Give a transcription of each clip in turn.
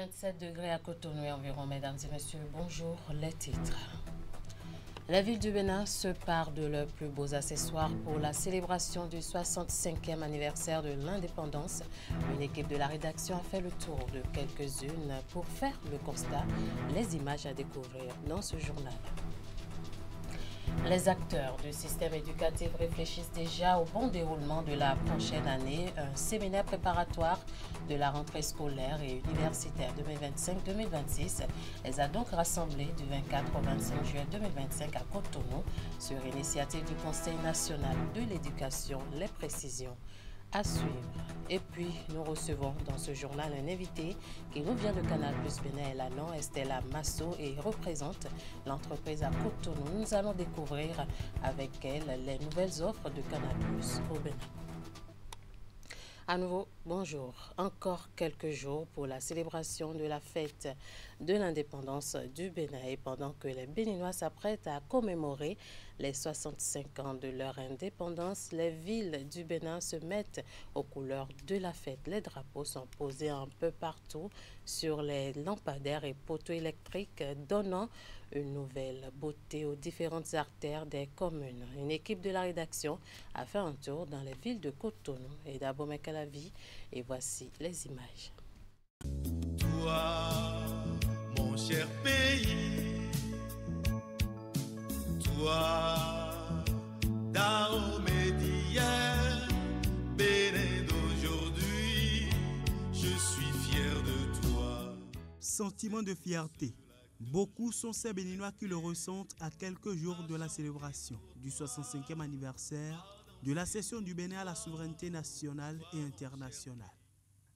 27 degrés à Cotonou et environ, mesdames et messieurs, bonjour, les titres. La ville du Bénin se pare de leurs plus beaux accessoires pour la célébration du 65e anniversaire de l'indépendance. Une équipe de la rédaction a fait le tour de quelques-unes pour faire le constat, les images à découvrir dans ce journal. Les acteurs du système éducatif réfléchissent déjà au bon déroulement de la prochaine année. Un séminaire préparatoire de la rentrée scolaire et universitaire 2025-2026 les a donc rassemblés du 24 au 25 juillet 2025 à Cotonou sur initiative du Conseil national de l'éducation. Les précisions à suivre. Et puis, nous recevons dans ce journal un invité qui nous vient de Canal Plus Bénin et Lanon, Estella Masso, et représente l'entreprise à Cotonou. Nous allons découvrir avec elle les nouvelles offres de Canal Plus au Bénin. À nouveau, bonjour. Encore quelques jours pour la célébration de la fête de l'indépendance du Bénin. Et pendant que les Béninois s'apprêtent à commémorer les 65 ans de leur indépendance, les villes du Bénin se mettent aux couleurs de la fête. Les drapeaux sont posés un peu partout sur les lampadaires et poteaux électriques, donnant une nouvelle beauté aux différentes artères des communes. Une équipe de la rédaction a fait un tour dans les villes de Cotonou et d'Abomey-Calavi et voici les images. Toi, mon cher pays, toi, Dahomey d'hier, Bénin d'aujourd'hui, je suis fier de toi. Sentiment de fierté. Beaucoup sont ces Béninois qui le ressentent à quelques jours de la célébration du 65e anniversaire de la cession du Bénin à la souveraineté nationale et internationale.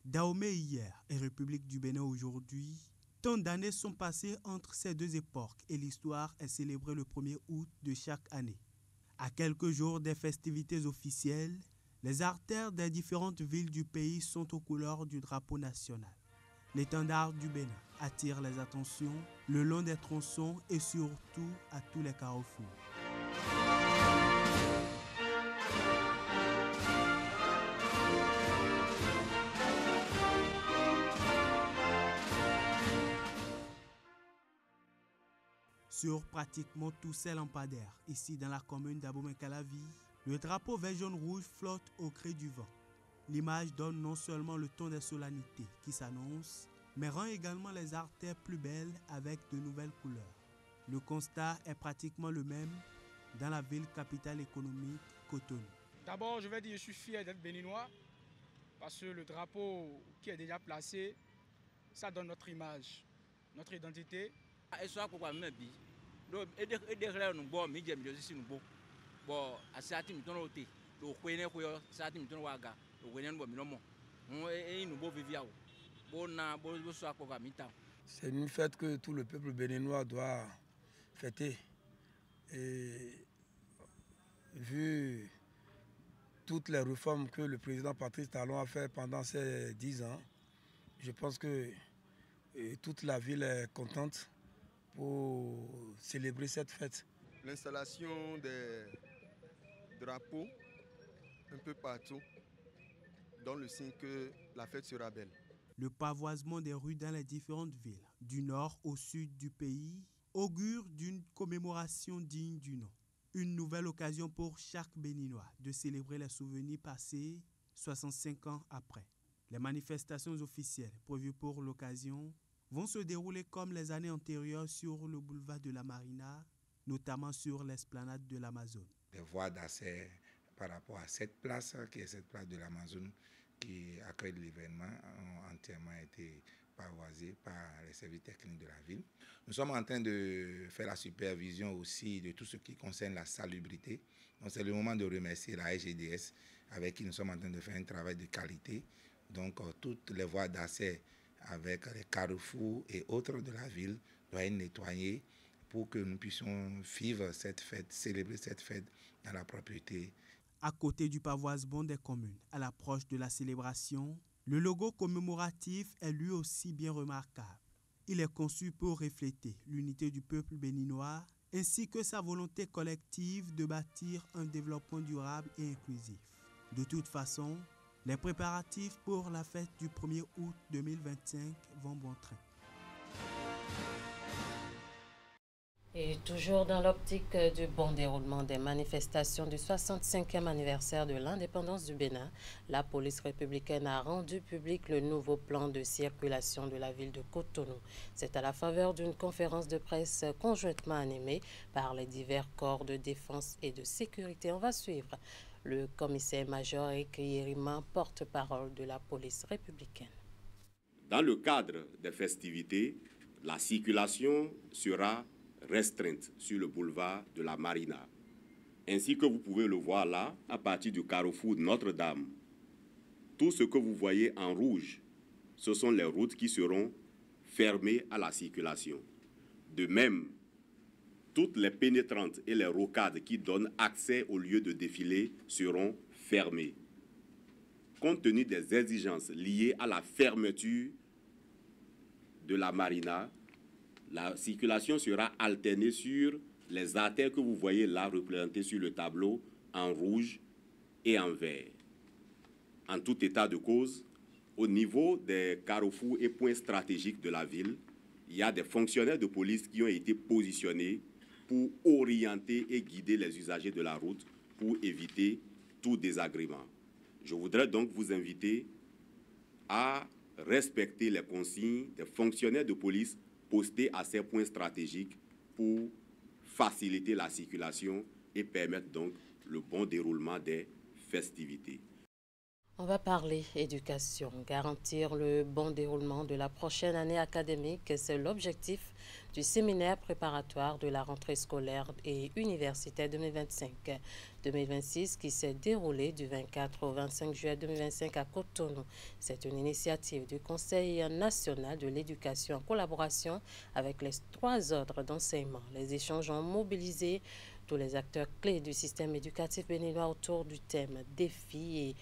Dahomey hier et République du Bénin aujourd'hui, tant d'années sont passées entre ces deux époques et l'histoire est célébrée le 1er août de chaque année. À quelques jours des festivités officielles, les artères des différentes villes du pays sont aux couleurs du drapeau national. L'étendard du Bénin attire les attentions le long des tronçons et surtout à tous les carrefours. Sur pratiquement tous ces lampadaires, ici dans la commune d'Abomey-Calavi, le drapeau vert-jaune-rouge flotte au gré du vent. L'image donne non seulement le ton des solennités qui s'annoncent, mais rend également les artères plus belles avec de nouvelles couleurs. Le constat est pratiquement le même dans la ville capitale économique, Cotonou. D'abord, je vais dire que je suis fier d'être béninois parce que le drapeau qui est déjà placé, ça donne notre image, notre identité. C'est une fête que tout le peuple béninois doit fêter. Et vu toutes les réformes que le président Patrice Talon a fait pendant ces 10 ans, je pense que toute la ville est contente pour célébrer cette fête. L'installation des drapeaux un peu partout donne le signe que la fête sera belle. Le pavoisement des rues dans les différentes villes, du nord au sud du pays, augure d'une commémoration digne du nom. Une nouvelle occasion pour chaque Béninois de célébrer les souvenirs passés 65 ans après. Les manifestations officielles prévues pour l'occasion vont se dérouler comme les années antérieures sur le boulevard de la Marina, notamment sur l'esplanade de l'Amazone. Des voies d'accès par rapport à cette place, qui est cette place de l'Amazone, qui accueille l'événement, ont entièrement été pavoisées par les services techniques de la ville. Nous sommes en train de faire la supervision aussi de tout ce qui concerne la salubrité. Donc c'est le moment de remercier la SGDS avec qui nous sommes en train de faire un travail de qualité. Donc toutes les voies d'accès avec les carrefours et autres de la ville doivent être nettoyées pour que nous puissions vivre cette fête, célébrer cette fête dans la propriété. À côté du pavoisement des communes, à l'approche de la célébration, le logo commémoratif est lui aussi bien remarquable. Il est conçu pour refléter l'unité du peuple béninois ainsi que sa volonté collective de bâtir un développement durable et inclusif. De toute façon, Les préparatifs pour la fête du 1er août 2025 vont bon train. Et toujours dans l'optique du bon déroulement des manifestations du 65e anniversaire de l'indépendance du Bénin, la police républicaine a rendu public le nouveau plan de circulation de la ville de Cotonou. C'est à la faveur d'une conférence de presse conjointement animée par les divers corps de défense et de sécurité. On va suivre le commissaire-major Eric Yérima, porte-parole de la police républicaine. Dans le cadre des festivités, la circulation sera restreinte sur le boulevard de la Marina. Ainsi que vous pouvez le voir là, à partir du carrefour de Notre-Dame. Tout ce que vous voyez en rouge, ce sont les routes qui seront fermées à la circulation. De même, toutes les pénétrantes et les rocades qui donnent accès au lieu de défilé seront fermées. Compte tenu des exigences liées à la fermeture de la Marina, la circulation sera alternée sur les artères que vous voyez là représentées sur le tableau en rouge et en vert. En tout état de cause, au niveau des carrefours et points stratégiques de la ville, il y a des fonctionnaires de police qui ont été positionnés pour orienter et guider les usagers de la route pour éviter tout désagrément. Je voudrais donc vous inviter à respecter les consignes des fonctionnaires de police postés à ces points stratégiques pour faciliter la circulation et permettre donc le bon déroulement des festivités. On va parler éducation. Garantir le bon déroulement de la prochaine année académique, c'est l'objectif du séminaire préparatoire de la rentrée scolaire et universitaire 2025-2026 qui s'est déroulé du 24 au 25 juillet 2025 à Cotonou. C'est une initiative du Conseil national de l'éducation en collaboration avec les 3 ordres d'enseignement. Les échanges ont mobilisé tous les acteurs clés du système éducatif béninois autour du thème défis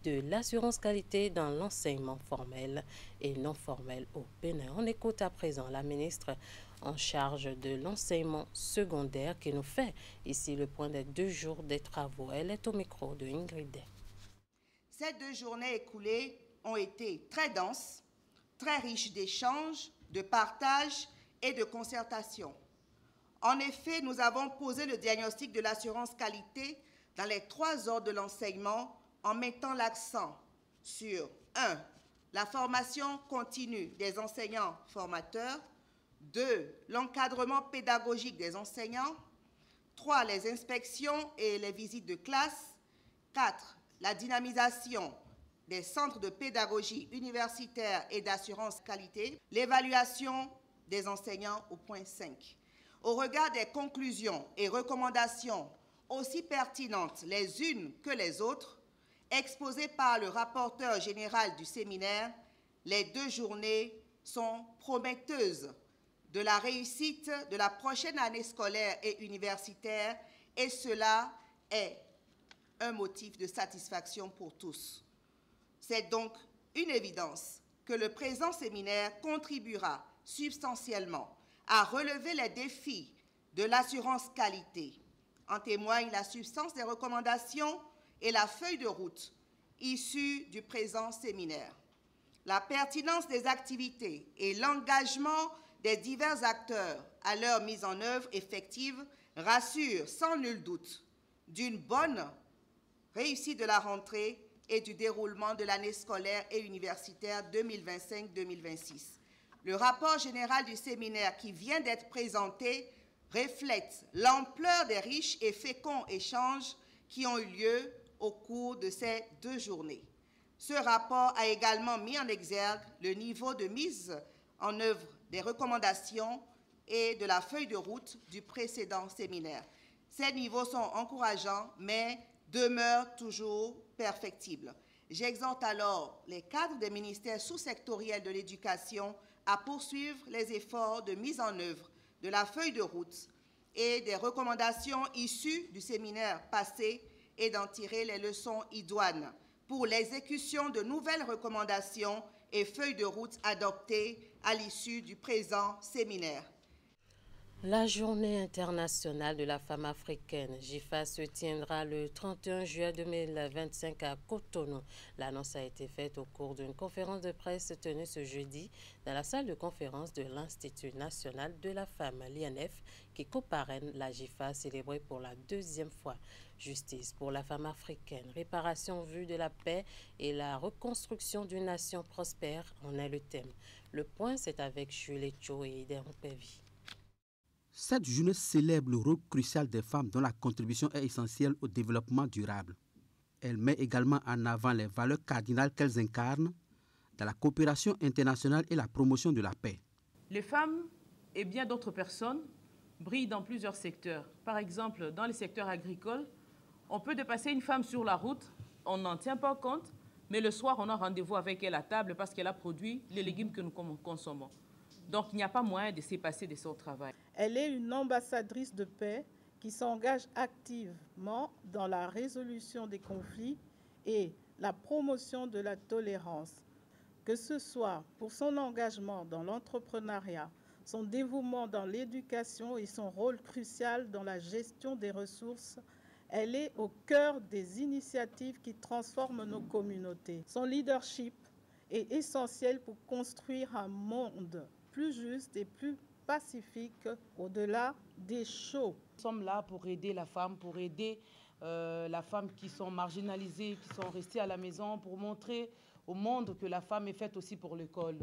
de l'assurance qualité dans l'enseignement formel et non formel au Bénin. On écoute à présent la ministre en charge de l'enseignement secondaire qui nous fait ici le point des 2 jours des travaux. Elle est au micro de Ingrid. Ces 2 journées écoulées ont été très denses, très riches d'échanges, de partage et de concertation. En effet, nous avons posé le diagnostic de l'assurance qualité dans les 3 ordres de l'enseignement en mettant l'accent sur 1. La formation continue des enseignants formateurs, 2. L'encadrement pédagogique des enseignants, 3. Les inspections et les visites de classe, 4. La dynamisation des centres de pédagogie universitaire et d'assurance qualité, l'évaluation des enseignants au point 5. Au regard des conclusions et recommandations aussi pertinentes les unes que les autres, exposées par le rapporteur général du séminaire, les 2 journées sont prometteuses de la réussite de la prochaine année scolaire et universitaire, et cela est un motif de satisfaction pour tous. C'est donc une évidence que le présent séminaire contribuera substantiellement à relever les défis de l'assurance qualité. En témoigne la substance des recommandations et la feuille de route issue du présent séminaire. La pertinence des activités et l'engagement des divers acteurs à leur mise en œuvre effective rassurent sans nul doute d'une bonne réussite de la rentrée et du déroulement de l'année scolaire et universitaire 2025-2026. Le rapport général du séminaire qui vient d'être présenté reflète l'ampleur des riches et féconds échanges qui ont eu lieu au cours de ces 2 journées. Ce rapport a également mis en exergue le niveau de mise en œuvre des recommandations et de la feuille de route du précédent séminaire. Ces niveaux sont encourageants, mais demeurent toujours perfectibles. J'exhorte alors les cadres des ministères sous-sectoriels de l'éducation à poursuivre les efforts de mise en œuvre de la feuille de route et des recommandations issues du séminaire passé et d'en tirer les leçons idoines pour l'exécution de nouvelles recommandations et feuilles de route adoptées à l'issue du présent séminaire. La journée internationale de la femme africaine, JIFA, se tiendra le 31 juillet 2025 à Cotonou. L'annonce a été faite au cours d'une conférence de presse tenue ce jeudi dans la salle de conférence de l'Institut national de la femme, l'INF, qui coparraine la JIFA célébrée pour la deuxième fois. Justice pour la femme africaine, réparation en vue de la paix et la reconstruction d'une nation prospère en est le thème. Le point, c'est avec Julie Cho et Iden Pevi. Cette journée célèbre le rôle crucial des femmes dont la contribution est essentielle au développement durable. Elle met également en avant les valeurs cardinales qu'elles incarnent dans la coopération internationale et la promotion de la paix. Les femmes et bien d'autres personnes brillent dans plusieurs secteurs. Par exemple, dans les secteurs agricoles, on peut dépasser une femme sur la route, on n'en tient pas compte, mais le soir, on a rendez-vous avec elle à table parce qu'elle a produit les légumes que nous consommons. Donc, il n'y a pas moyen de s'épasser de son travail. Elle est une ambassadrice de paix qui s'engage activement dans la résolution des conflits et la promotion de la tolérance. Que ce soit pour son engagement dans l'entrepreneuriat, son dévouement dans l'éducation et son rôle crucial dans la gestion des ressources, elle est au cœur des initiatives qui transforment nos communautés. Son leadership est essentiel pour construire un monde plus juste et plus pacifique au-delà des shows. Nous sommes là pour aider la femme, pour aider la femme qui sont marginalisées, qui sont restées à la maison, pour montrer au monde que la femme est faite aussi pour l'école.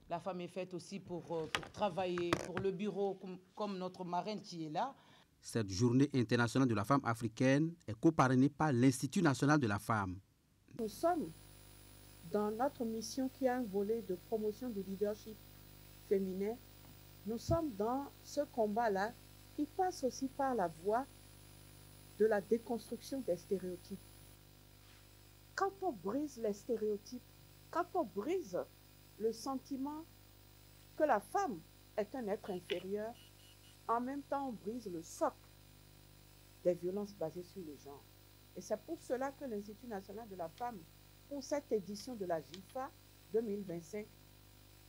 La femme est faite aussi pour travailler, pour le bureau, comme notre marraine qui est là. Cette journée internationale de la femme africaine est coparrainée par l'Institut national de la femme. Nous sommes dans notre mission qui a un volet de promotion du leadership féminin. Nous sommes dans ce combat-là qui passe aussi par la voie de la déconstruction des stéréotypes. Quand on brise les stéréotypes, quand on brise le sentiment que la femme est un être inférieur, en même temps on brise le socle des violences basées sur le genre. Et c'est pour cela que l'Institut national de la femme, pour cette édition de la JIFA 2025,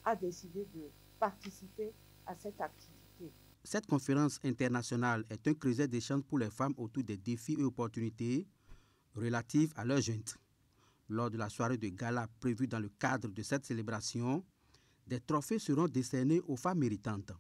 a décidé de participer à cette activité. Cette conférence internationale est un creuset d'échange pour les femmes autour des défis et opportunités relatives à leur junte. Lors de la soirée de gala prévue dans le cadre de cette célébration, des trophées seront décernés aux femmes méritantes.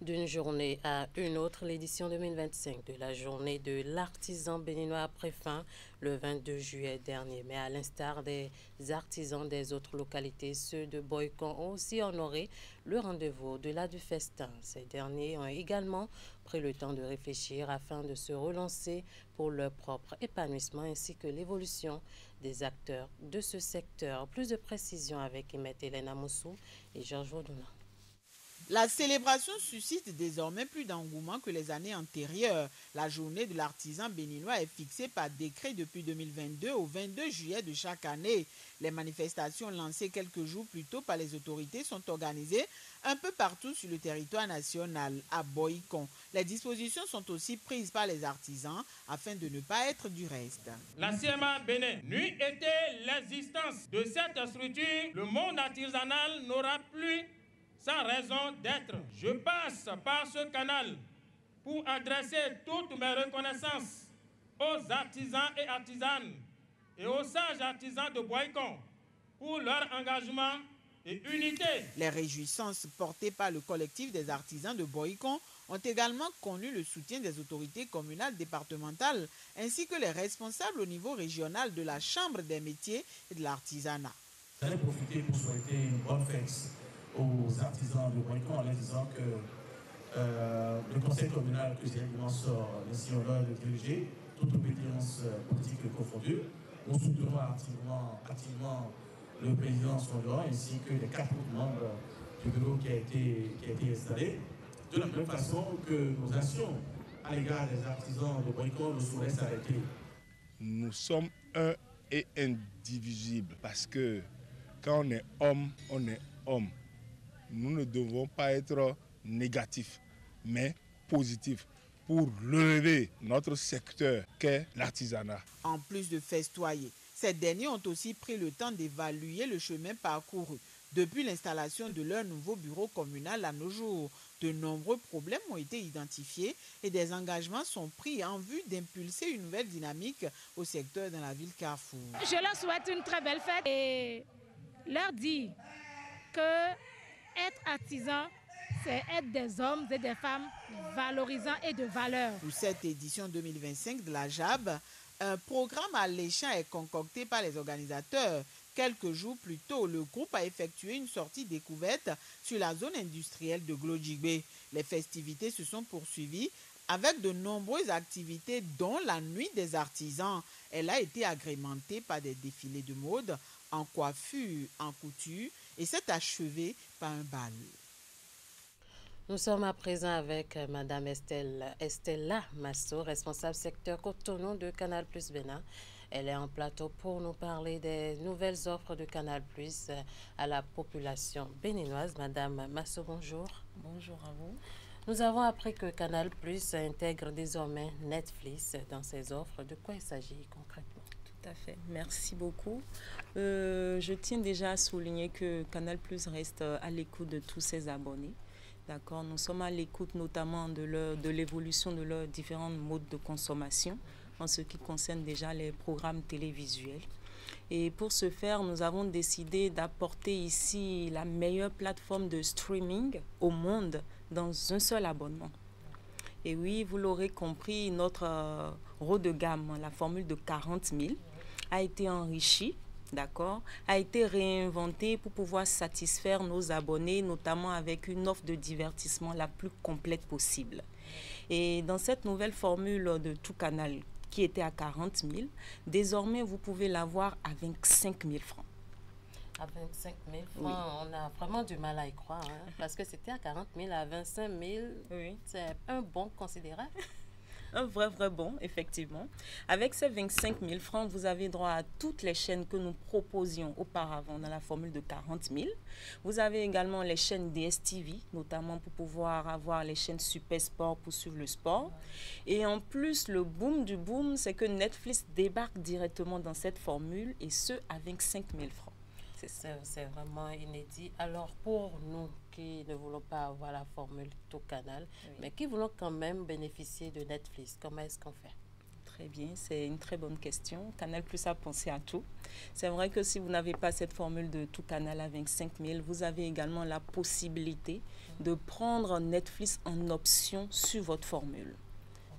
D'une journée à une autre, l'édition 2025 de la journée de l'artisan béninois a pris fin le 22 juillet dernier. Mais à l'instar des artisans des autres localités, ceux de Boycon ont aussi honoré le rendez-vous au-delà du festin. Ces derniers ont également pris le temps de réfléchir afin de se relancer pour leur propre épanouissement ainsi que l'évolution des acteurs de ce secteur. Plus de précisions avec Emet Hélène Amoussou et Georges Voduna. La célébration suscite désormais plus d'engouement que les années antérieures. La journée de l'artisan béninois est fixée par décret depuis 2022 au 22 juillet de chaque année. Les manifestations lancées quelques jours plus tôt par les autorités sont organisées un peu partout sur le territoire national, à Boycon. Les dispositions sont aussi prises par les artisans afin de ne pas être du reste. La CMA Bénin, n'eût été l'existence de cette structure, le monde artisanal n'aura plus sans raison d'être. Je passe par ce canal pour adresser toutes mes reconnaissances aux artisans et artisanes et aux sages artisans de Boycon pour leur engagement et unité. Les réjouissances portées par le collectif des artisans de Boycon ont également connu le soutien des autorités communales, départementales, ainsi que les responsables au niveau régional de la Chambre des métiers et de l'artisanat. J'allais profiter pour souhaiter une bonne fête aux artisans de Boycon en leur disant que le conseil communal que j'ai l'immense honneur de diriger, toute obédience politique confondue, nous soutenons activement le président Sondor ainsi que les 4 membres du bureau qui a été installé, de la même façon que nos actions à l'égard des artisans de Boycon ne sauraient s'arrêter. Nous sommes un et indivisibles parce que quand on est homme, on est homme. Nous ne devons pas être négatifs, mais positifs pour relever notre secteur qu'est l'artisanat. En plus de festoyer, ces derniers ont aussi pris le temps d'évaluer le chemin parcouru depuis l'installation de leur nouveau bureau communal à nos jours. De nombreux problèmes ont été identifiés et des engagements sont pris en vue d'impulser une nouvelle dynamique au secteur dans la ville Carrefour. Je leur souhaite une très belle fête et leur dire que être artisan, c'est être des hommes et des femmes valorisants et de valeur. Pour cette édition 2025 de la JAB, un programme alléchant est concocté par les organisateurs. Quelques jours plus tôt, le groupe a effectué une sortie découverte sur la zone industrielle de Glodjigbe. Les festivités se sont poursuivies avec de nombreuses activités, dont la nuit des artisans. Elle a été agrémentée par des défilés de mode, en coiffure, en couture, et s'est achevée par un bal. Nous sommes à présent avec Mme Estella Masso, responsable secteur Cotonou de Canal Plus Bénin. Elle est en plateau pour nous parler des nouvelles offres de Canal Plus à la population béninoise. Madame Masso, bonjour. Bonjour à vous. Nous avons appris que Canal Plus intègre désormais Netflix dans ses offres. De quoi il s'agit concrètement? Tout à fait. Merci beaucoup. Je tiens déjà à souligner que Canal Plus reste à l'écoute de tous ses abonnés. D'accord, nous sommes à l'écoute notamment de l'évolution de leurs différents modes de consommation en ce qui concerne déjà les programmes télévisuels. Et pour ce faire, nous avons décidé d'apporter ici la meilleure plateforme de streaming au monde dans un seul abonnement. Et oui, vous l'aurez compris, notre haut de gamme, la formule de 40 000, a été enrichie. D'accord, a été réinventé pour pouvoir satisfaire nos abonnés, notamment avec une offre de divertissement la plus complète possible. Et dans cette nouvelle formule de tout canal qui était à 40 000, désormais vous pouvez l'avoir à 25 000 francs. À 25 000 francs, Oui. On a vraiment du mal à y croire, hein, parce que c'était à 40 000, à 25 000, oui. C'est un bond considérable. Un vrai bon, effectivement. Avec ces 25 000 francs, vous avez droit à toutes les chaînes que nous proposions auparavant dans la formule de 40 000. Vous avez également les chaînes DSTV, notamment pour pouvoir avoir les chaînes Super Sport pour suivre le sport. Et en plus, le boom du boom, c'est que Netflix débarque directement dans cette formule, et ce, à 25 000 francs. C'est vraiment inédit. Alors, pour nous qui ne voulons pas avoir la formule tout canal, mais qui voulons quand même bénéficier de Netflix, comment est-ce qu'on fait? Très bien, c'est une très bonne question. Canal Plus a pensé à tout. C'est vrai que si vous n'avez pas cette formule de tout canal à 25 000, vous avez également la possibilité de prendre Netflix en option sur votre formule.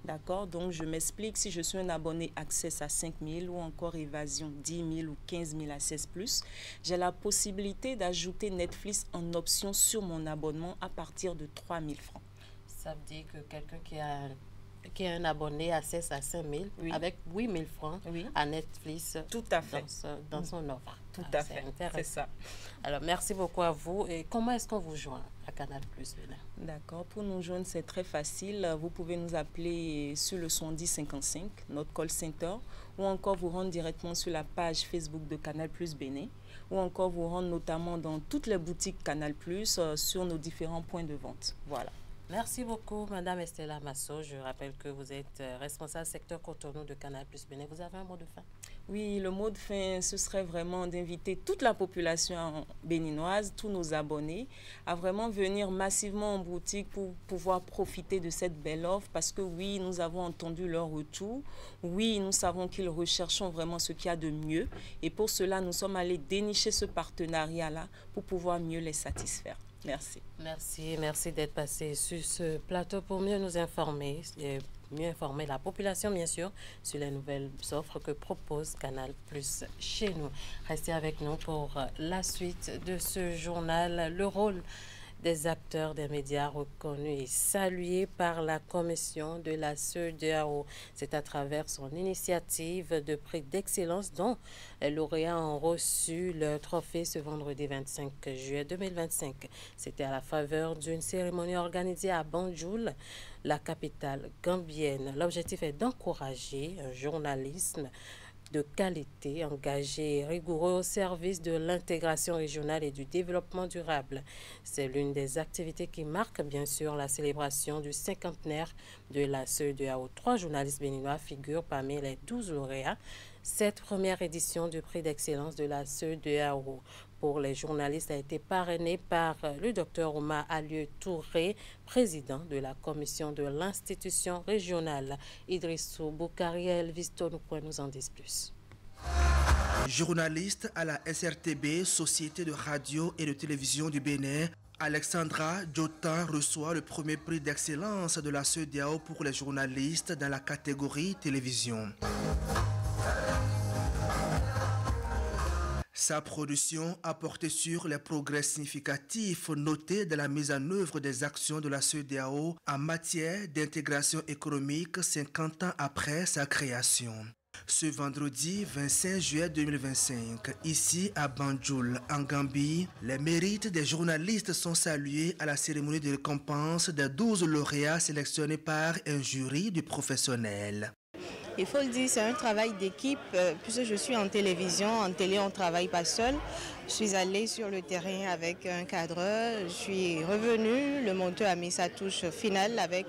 D'accord, donc je m'explique, si je suis un abonné Access à 5 000 ou encore Évasion 10 000 ou 15 000 Access Plus, j'ai la possibilité d'ajouter Netflix en option sur mon abonnement à partir de 3 000 francs. Ça veut dire que quelqu'un qui est un abonné Access à 5 000, oui, avec 8 000 francs, oui, à Netflix, tout à fait, dans son offre. Tout à fait, c'est ça. Alors, merci beaucoup à vous. Et comment est-ce qu'on vous joint à Canal Plus? D'accord, pour nous joindre, c'est très facile. Vous pouvez nous appeler sur le 7055, notre call center, ou encore vous rendre directement sur la page Facebook de Canal Plus Bénin, ou encore vous rendre notamment dans toutes les boutiques Canal Plus sur nos différents points de vente. Voilà. Merci beaucoup, Madame Estella Masso. Je rappelle que vous êtes responsable secteur Cotonou de Canal Plus Bénin. Vous avez un mot de fin? Oui, le mot de fin, ce serait vraiment d'inviter toute la population béninoise, tous nos abonnés, à vraiment venir massivement en boutique pour pouvoir profiter de cette belle offre, parce que oui, nous avons entendu leur retour. Oui, nous savons qu'ils recherchent vraiment ce qu'il y a de mieux. Et pour cela, nous sommes allés dénicher ce partenariat-là pour pouvoir mieux les satisfaire. Merci. Merci d'être passé sur ce plateau pour mieux nous informer, et mieux informer la population, bien sûr, sur les nouvelles offres que propose Canal Plus chez nous. Restez avec nous pour la suite de ce journal. Le rôle des acteurs des médias reconnus et salués par la commission de la CEDEAO. C'est à travers son initiative de prix d'excellence dont les lauréats ont reçu leur trophée ce vendredi 25 juillet 2025. C'était à la faveur d'une cérémonie organisée à Banjul, la capitale gambienne. L'objectif est d'encourager un journalisme de qualité, engagé et rigoureux au service de l'intégration régionale et du développement durable. C'est l'une des activités qui marque bien sûr la célébration du cinquantenaire de la CEDEAO. 3 journalistes béninois figurent parmi les 12 lauréats. Cette première édition du prix d'excellence de la CEDEAO pour les journalistes a été parrainé par le Dr Oumar Alieu Touré, président de la commission de l'institution régionale. Idrissou Boukari et Elvis Tonou nous en disent plus. Journaliste à la SRTB, Société de radio et de télévision du Bénin, Alexandra Djotin reçoit le premier prix d'excellence de la CEDEAO pour les journalistes dans la catégorie télévision. Sa production a porté sur les progrès significatifs notés dans la mise en œuvre des actions de la CEDEAO en matière d'intégration économique 50 ans après sa création. Ce vendredi 25 juillet 2025, ici à Banjul, en Gambie, les mérites des journalistes sont salués à la cérémonie de récompense des 12 lauréats sélectionnés par un jury du professionnel. Il faut le dire, c'est un travail d'équipe, puisque je suis en télévision, en télé on ne travaille pas seul. Je suis allée sur le terrain avec un cadreur, je suis revenue, le monteur a mis sa touche finale avec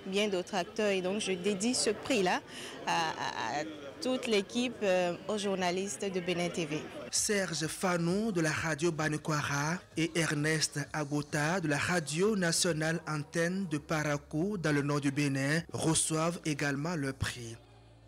bien d'autres acteurs et donc je dédie ce prix-là à toute l'équipe, aux journalistes de Bénin TV. Serge Fanou de la radio Banekwara et Ernest Agota de la radio nationale antenne de Parakou dans le nord du Bénin reçoivent également le prix.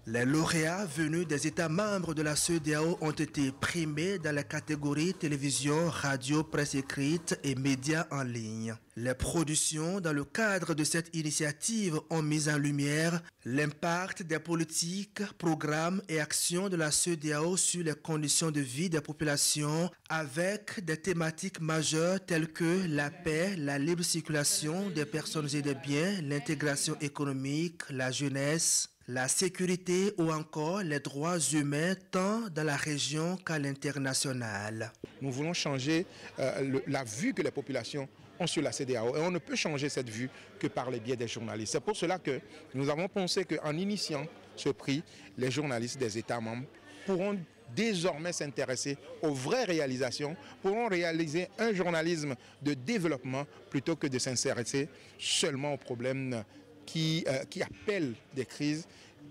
Les lauréats venus des États membres de la CEDEAO ont été primés dans la catégorie télévision, radio, presse écrite et médias en ligne. Les productions dans le cadre de cette initiative ont mis en lumière l'impact des politiques, programmes et actions de la CEDEAO sur les conditions de vie des populations avec des thématiques majeures telles que la paix, la libre circulation des personnes et des biens, l'intégration économique, la jeunesse, la sécurité ou encore les droits humains tant dans la région qu'à l'international. Nous voulons changer la vue que les populations ont sur la CEDEAO et on ne peut changer cette vue que par les biais des journalistes. C'est pour cela que nous avons pensé qu'en initiant ce prix, les journalistes des États membres pourront désormais s'intéresser aux vraies réalisations, pourront réaliser un journalisme de développement plutôt que de s'intéresser seulement aux problèmes qui appellent des crises,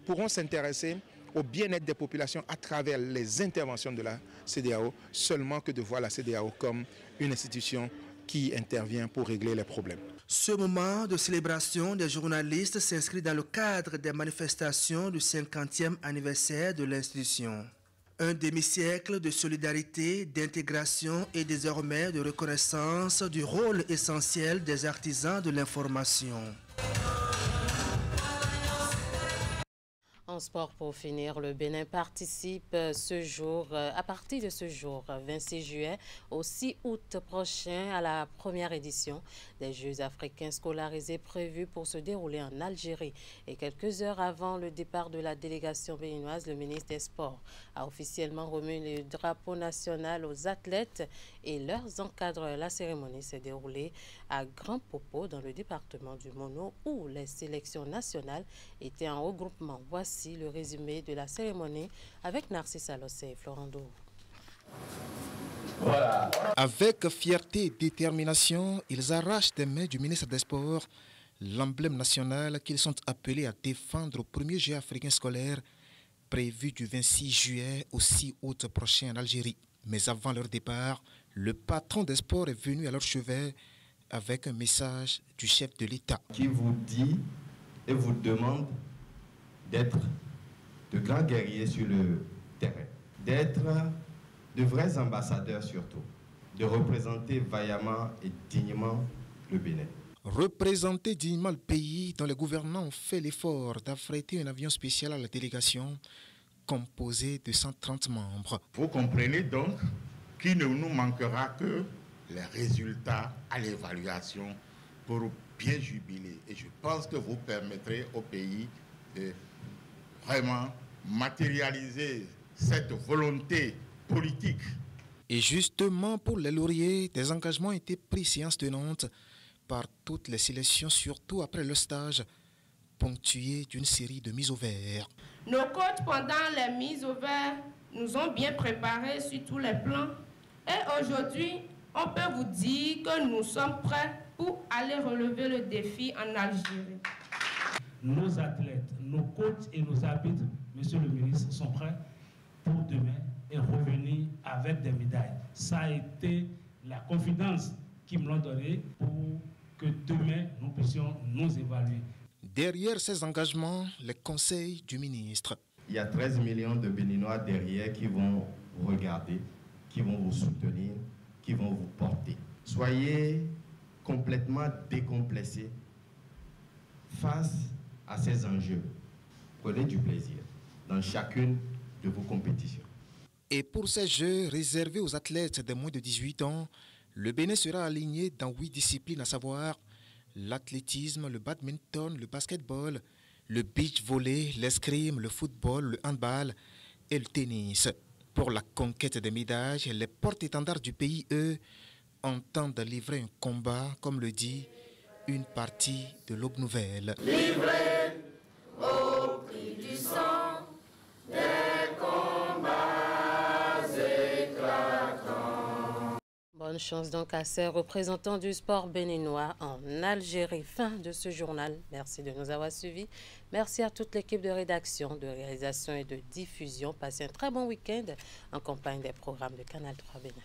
pourront s'intéresser au bien-être des populations à travers les interventions de la CEDEAO, seulement que de voir la CEDEAO comme une institution qui intervient pour régler les problèmes. Ce moment de célébration des journalistes s'inscrit dans le cadre des manifestations du 50e anniversaire de l'institution. Un demi-siècle de solidarité, d'intégration et désormais de reconnaissance du rôle essentiel des artisans de l'information. En sport, pour finir, le Bénin participe à partir de ce jour, 26 juillet, au 6 août prochain, à la première édition des Jeux africains scolarisés prévus pour se dérouler en Algérie. Et quelques heures avant le départ de la délégation béninoise, le ministre des Sports a officiellement remis le drapeau national aux athlètes et leurs encadreurs. La cérémonie s'est déroulée à Grand Popo, dans le département du Mono, où les sélections nationales étaient en regroupement. Voici le résumé de la cérémonie avec Narcisse Alossé et Florent Dou. Voilà. Avec fierté et détermination, ils arrachent des mains du ministre des Sports l'emblème national qu'ils sont appelés à défendre au premier Jeux africain scolaire prévu du 26 juillet au 6 août prochain en Algérie. Mais avant leur départ, le patron des sports est venu à leur chevet avec un message du chef de l'État. Qui vous dit et vous demande d'être de grands guerriers sur le terrain, d'être de vrais ambassadeurs surtout, de représenter vaillamment et dignement le Bénin. Représenter dignement le pays dont les gouvernants ont fait l'effort d'affréter un avion spécial à la délégation composée de 130 membres. Vous comprenez donc qu'il ne nous manquera que les résultats à l'évaluation pour bien jubiler. Et je pense que vous permettrez au pays de vraiment matérialiser cette volonté politique. Et justement, pour les lauriers, des engagements ont été pris séance tenante par toutes les sélections, surtout après le stage, ponctué d'une série de mises au vert. Nos coachs, pendant les mises au vert, nous ont bien préparés sur tous les plans. Et aujourd'hui, on peut vous dire que nous sommes prêts pour aller relever le défi en Algérie. Nos athlètes, nos coachs et nos arbitres, monsieur le ministre, sont prêts pour demain et revenir avec des médailles. Ça a été la confidence qu'ils me l'ont donnée pour que demain, nous puissions nous évaluer. Derrière ces engagements, les conseils du ministre. Il y a 13 millions de Béninois derrière qui vont vous regarder, qui vont vous soutenir, qui vont vous porter. Soyez complètement décomplexés face à ces enjeux. Prenez du plaisir dans chacune de vos compétitions. Et pour ces Jeux réservés aux athlètes de moins de 18 ans, le Bénin sera aligné dans 8 disciplines, à savoir l'athlétisme, le badminton, le basketball, le beach volley, l'escrime, le football, le handball et le tennis. Pour la conquête des médailles, les porte-étendards du pays, eux, entendent livrer un combat, comme le dit une partie de l'Aube Nouvelle. Livré au prix du sang, des combats éclatants. Bonne chance donc à ces représentants du sport béninois en Algérie. Fin de ce journal. Merci de nous avoir suivis. Merci à toute l'équipe de rédaction, de réalisation et de diffusion. Passez un très bon week-end en compagnie des programmes de Canal 3 Bénin.